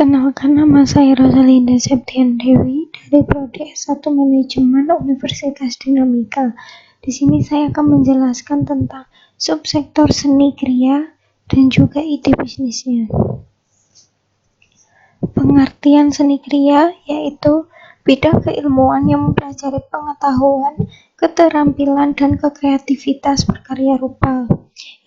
Perkenalkan, nama saya Rosalinda Septian Dewi dari Prodi S1 Manajemen Universitas Dinamika. Di sini saya akan menjelaskan tentang subsektor seni kriya dan juga ide bisnisnya. Pengertian seni kriya yaitu bidang keilmuan yang mempelajari pengetahuan, keterampilan, dan kreativitas berkarya rupa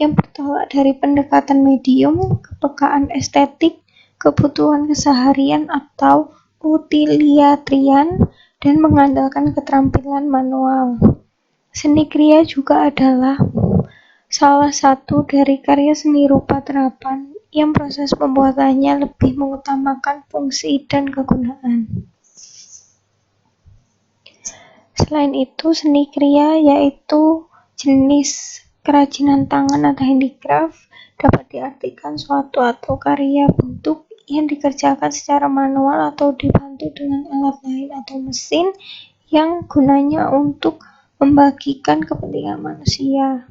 yang bertolak dari pendekatan medium, kepekaan estetik, kebutuhan keseharian atau utilitarian, dan mengandalkan keterampilan manual. Seni kriya juga adalah salah satu dari karya seni rupa terapan yang proses pembuatannya lebih mengutamakan fungsi dan kegunaan. Selain itu, seni kriya yaitu jenis kerajinan tangan atau handicraft dapat diartikan suatu atau karya bentuk yang dikerjakan secara manual atau dibantu dengan alat lain atau mesin yang gunanya untuk membagikan kepentingan manusia.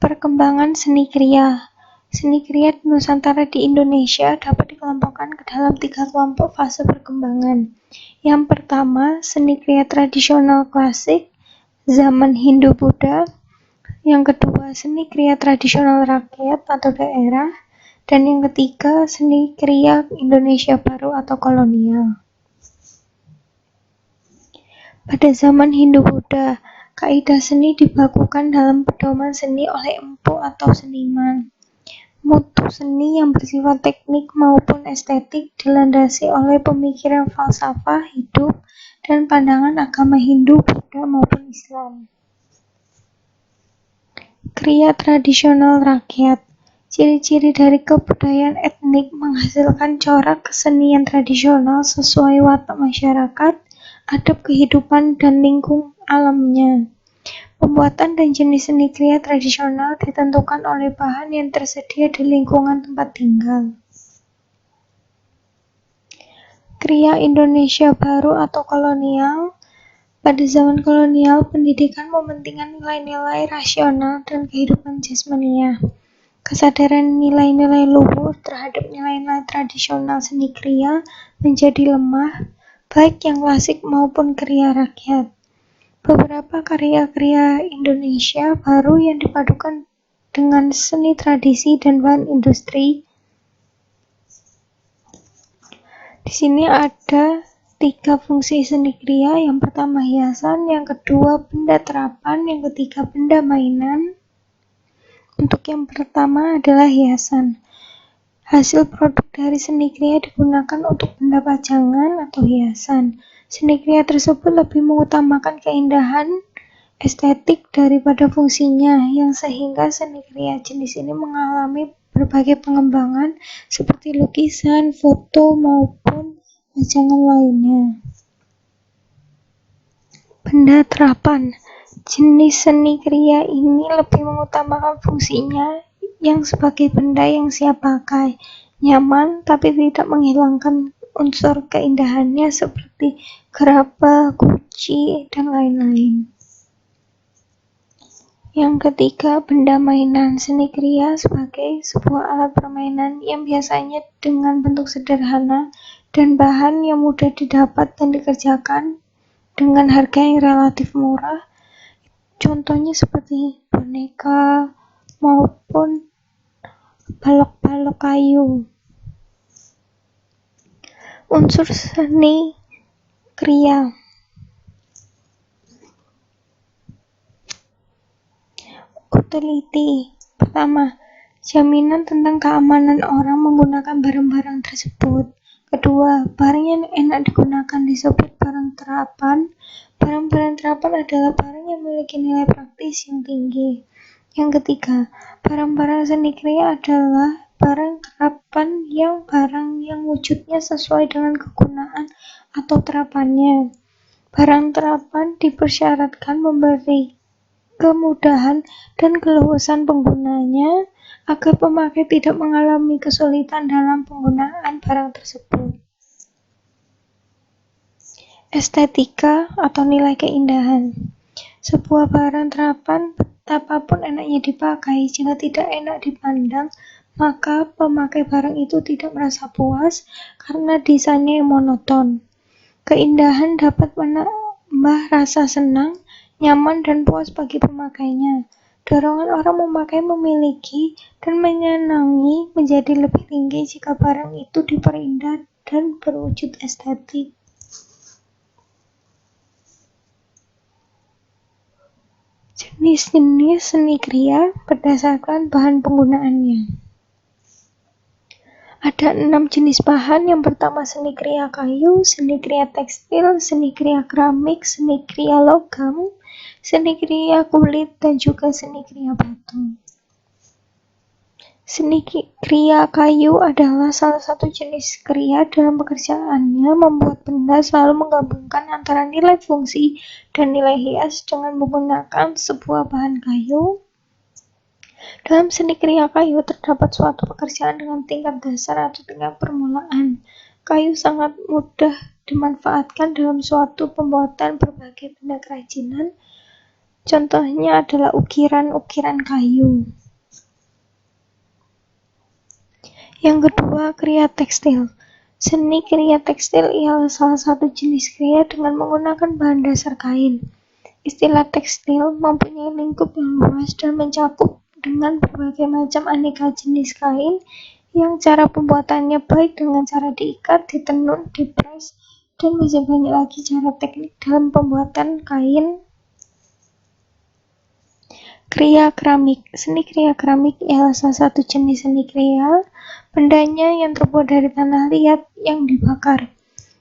Perkembangan seni kriya. Seni kriya di Nusantara di Indonesia dapat dikelompokkan ke dalam 3 kelompok fase perkembangan. Yang pertama, seni kriya tradisional klasik zaman Hindu-Buddha. Yang kedua, seni kriya tradisional rakyat atau daerah. Dan yang ketiga, seni kriya Indonesia baru atau kolonial. Pada zaman Hindu-Buddha, kaidah seni dibakukan dalam pedoman seni oleh empu atau seniman. Mutu seni yang bersifat teknik maupun estetik dilandasi oleh pemikiran falsafah hidup dan pandangan agama Hindu, Buddha maupun Islam. Kriya tradisional rakyat. Ciri-ciri dari kebudayaan etnik menghasilkan corak kesenian tradisional sesuai watak masyarakat, adab kehidupan, dan lingkungan alamnya. Pembuatan dan jenis seni kriya tradisional ditentukan oleh bahan yang tersedia di lingkungan tempat tinggal. Kriya Indonesia baru atau kolonial. Pada zaman kolonial, pendidikan mementingkan nilai-nilai rasional dan kehidupan jasmania. Kesadaran nilai-nilai luhur terhadap nilai-nilai tradisional seni kriya menjadi lemah, baik yang klasik maupun kriya rakyat. Beberapa karya-karya Indonesia baru yang dipadukan dengan seni tradisi dan bahan industri. Di sini ada 3 fungsi seni kriya. Yang pertama hiasan, yang kedua benda terapan, yang ketiga benda mainan. Untuk yang pertama adalah hiasan. Hasil produk dari seni kriya digunakan untuk benda pajangan atau hiasan. Seni kriya tersebut lebih mengutamakan keindahan estetik daripada fungsinya, yang sehingga seni kriya jenis ini mengalami berbagai pengembangan seperti lukisan, foto, maupun pajangan lainnya. Benda terapan. Jenis seni kriya ini lebih mengutamakan fungsinya yang sebagai benda yang siap pakai, nyaman tapi tidak menghilangkan unsur keindahannya seperti gerabah, guci, dan lain-lain. Yang ketiga, benda mainan. Seni kriya sebagai sebuah alat permainan yang biasanya dengan bentuk sederhana dan bahan yang mudah didapat dan dikerjakan dengan harga yang relatif murah. Contohnya seperti boneka maupun balok-balok kayu. Unsur seni kriya. Utility. Pertama, jaminan tentang keamanan orang menggunakan barang-barang tersebut. Kedua, barang yang enak digunakan disebut barang terapan. Barang-barang terapan adalah barang yang memiliki nilai praktis yang tinggi. Yang ketiga, barang-barang seni kriya adalah barang terapan barang yang wujudnya sesuai dengan kegunaan atau terapannya. Barang terapan dipersyaratkan memberi kemudahan dan keluasan penggunanya agar pemakai tidak mengalami kesulitan dalam penggunaan barang tersebut. Estetika atau nilai keindahan. Sebuah barang terapan betapapun enaknya dipakai, jika tidak enak dipandang, maka pemakai barang itu tidak merasa puas karena desainnya yang monoton. Keindahan dapat menambah rasa senang, nyaman, dan puas bagi pemakainya. Dorongan orang memakai, memiliki, dan menyenangi menjadi lebih tinggi jika barang itu diperindah dan berwujud estetik. Jenis-jenis seni kriya berdasarkan bahan penggunaannya. Ada 6 jenis bahan. Yang pertama seni kriya kayu, seni kriya tekstil, seni kriya keramik, seni kriya logam, seni kriya kulit, dan juga seni kriya batu. Seni kriya kayu adalah salah satu jenis kriya dalam pekerjaannya membuat benda selalu menggabungkan antara nilai fungsi dan nilai hias dengan menggunakan sebuah bahan kayu. Dalam seni kriya kayu terdapat suatu pekerjaan dengan tingkat dasar atau tingkat permulaan. Kayu sangat mudah dimanfaatkan dalam suatu pembuatan berbagai benda kerajinan. Contohnya adalah ukiran-ukiran kayu. Yang kedua, kriya tekstil. Seni kriya tekstil ialah salah satu jenis kriya dengan menggunakan bahan dasar kain. Istilah tekstil mempunyai lingkup yang luas dan mencakup dengan berbagai macam aneka jenis kain yang cara pembuatannya baik dengan cara diikat, ditenun, dipres, dan masih banyak lagi cara teknik dalam pembuatan kain. Kriya keramik. Seni kriya keramik ialah salah satu jenis seni kriya. Bendanya yang terbuat dari tanah liat yang dibakar.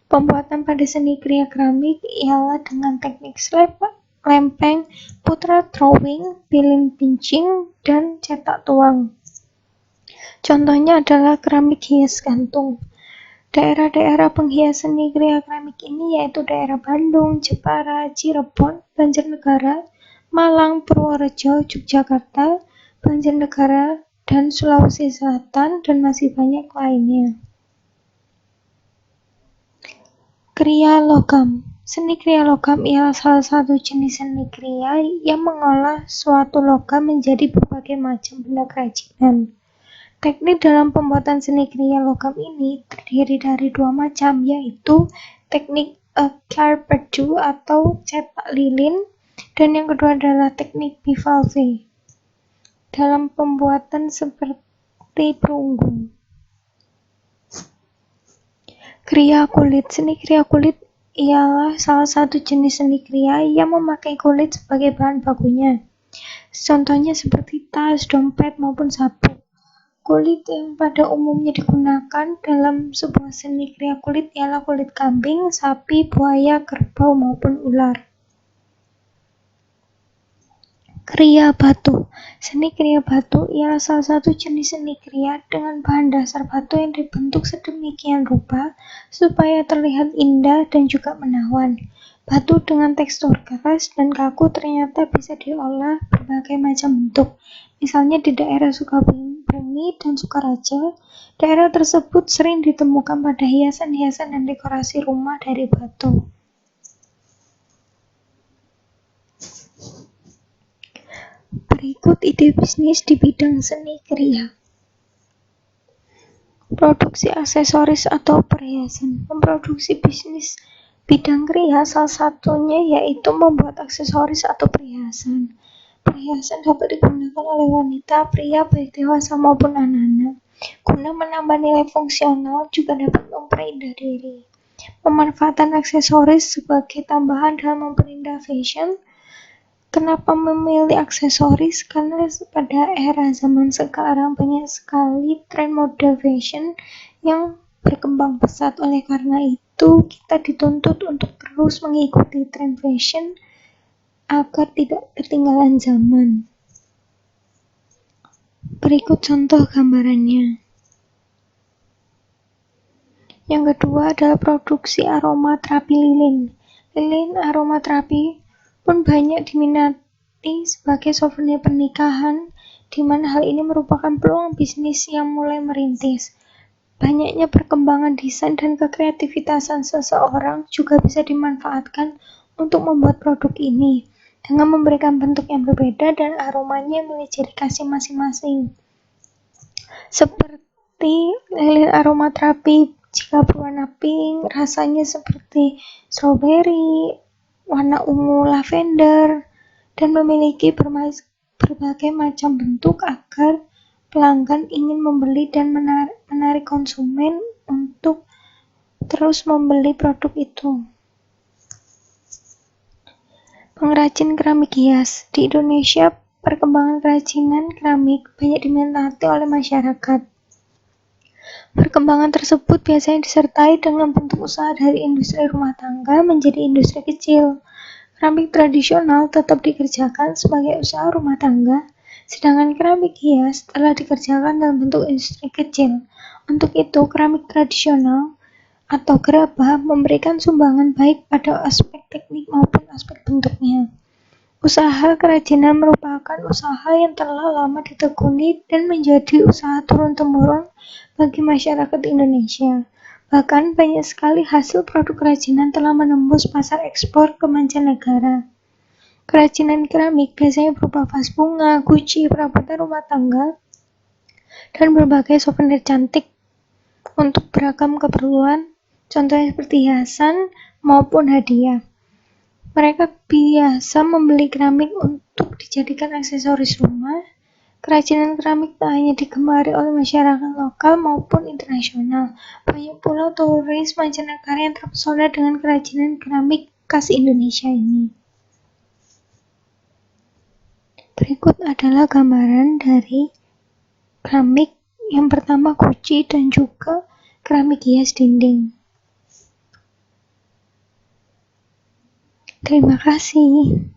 Pembuatan pada seni kriya keramik ialah dengan teknik slab, lempeng, putra drawing, pilin pinching, dan cetak tuang. Contohnya adalah keramik hias gantung. Daerah-daerah penghias seni kriya keramik ini yaitu daerah Bandung, Jepara, Cirebon, Banjarnegara, Malang, Purworejo, Yogyakarta, Banjarnegara, dan Sulawesi Selatan, dan masih banyak lainnya. Kriya logam. Seni kriya logam ialah salah satu jenis seni kriya yang mengolah suatu logam menjadi berbagai macam benda kerajinan. Teknik dalam pembuatan seni kriya logam ini terdiri dari 2 macam, yaitu teknik clairperdue atau cetak lilin, dan yang kedua adalah teknik bivalve dalam pembuatan seperti perunggu. Kriya kulit. Seni kriya kulit ialah salah satu jenis seni kriya yang memakai kulit sebagai bahan bakunya. Contohnya seperti tas, dompet, maupun sabuk. Kulit yang pada umumnya digunakan dalam sebuah seni kriya kulit ialah kulit kambing, sapi, buaya, kerbau, maupun ular. Kriya batu. Seni kriya batu ialah salah satu jenis seni kriya dengan bahan dasar batu yang dibentuk sedemikian rupa supaya terlihat indah dan juga menawan. Batu dengan tekstur keras dan kaku ternyata bisa diolah berbagai macam bentuk. Misalnya di daerah Sukabumi dan Sukaraja, daerah tersebut sering ditemukan pada hiasan-hiasan dan dekorasi rumah dari batu. Berikut ide bisnis di bidang seni kriya. Produksi aksesoris atau perhiasan. Memproduksi bisnis bidang kriya salah satunya yaitu membuat aksesoris atau perhiasan. Perhiasan dapat digunakan oleh wanita, pria, baik dewasa maupun anak-anak. Guna menambah nilai fungsional juga dapat memperindah diri. Pemanfaatan aksesoris sebagai tambahan dalam memperindah fashion. Kenapa memilih aksesoris? Karena pada era zaman sekarang banyak sekali tren model fashion yang berkembang pesat. Oleh karena itu, kita dituntut untuk terus mengikuti tren fashion agar tidak ketinggalan zaman. Berikut contoh gambarannya. Yang kedua adalah produksi aromaterapi lilin. Lilin aromaterapi pun banyak diminati sebagai souvenir pernikahan, di mana hal ini merupakan peluang bisnis yang mulai merintis. Banyaknya perkembangan desain dan kekreativitasan seseorang juga bisa dimanfaatkan untuk membuat produk ini, dengan memberikan bentuk yang berbeda dan aromanya memiliki ciri khasnya masing-masing. seperti lilin aromaterapi jika berwarna pink, rasanya seperti strawberry, warna ungu lavender, dan memiliki berbagai macam bentuk agar pelanggan ingin membeli dan menarik konsumen untuk terus membeli produk itu. Pengrajin keramik hias. Di Indonesia, perkembangan kerajinan keramik banyak diminati oleh masyarakat. Perkembangan tersebut biasanya disertai dengan bentuk usaha dari industri rumah tangga menjadi industri kecil. Keramik tradisional tetap dikerjakan sebagai usaha rumah tangga, sedangkan keramik hias telah dikerjakan dalam bentuk industri kecil. Untuk itu, keramik tradisional atau gerabah memberikan sumbangan baik pada aspek teknik maupun aspek bentuknya. Usaha kerajinan merupakan usaha yang telah lama ditekuni dan menjadi usaha turun-temurun bagi masyarakat Indonesia. Bahkan banyak sekali hasil produk kerajinan telah menembus pasar ekspor ke mancanegara. Kerajinan keramik biasanya berupa vas bunga, guci, perabotan rumah tangga, dan berbagai souvenir cantik untuk beragam keperluan, contohnya seperti hiasan maupun hadiah. Mereka biasa membeli keramik untuk dijadikan aksesoris rumah. Kerajinan keramik tak hanya digemari oleh masyarakat lokal maupun internasional. Banyak pula turis mancanegara yang terpesona dengan kerajinan keramik khas Indonesia ini. Berikut adalah gambaran dari keramik. Yang pertama guci dan juga keramik hias dinding. Terima kasih.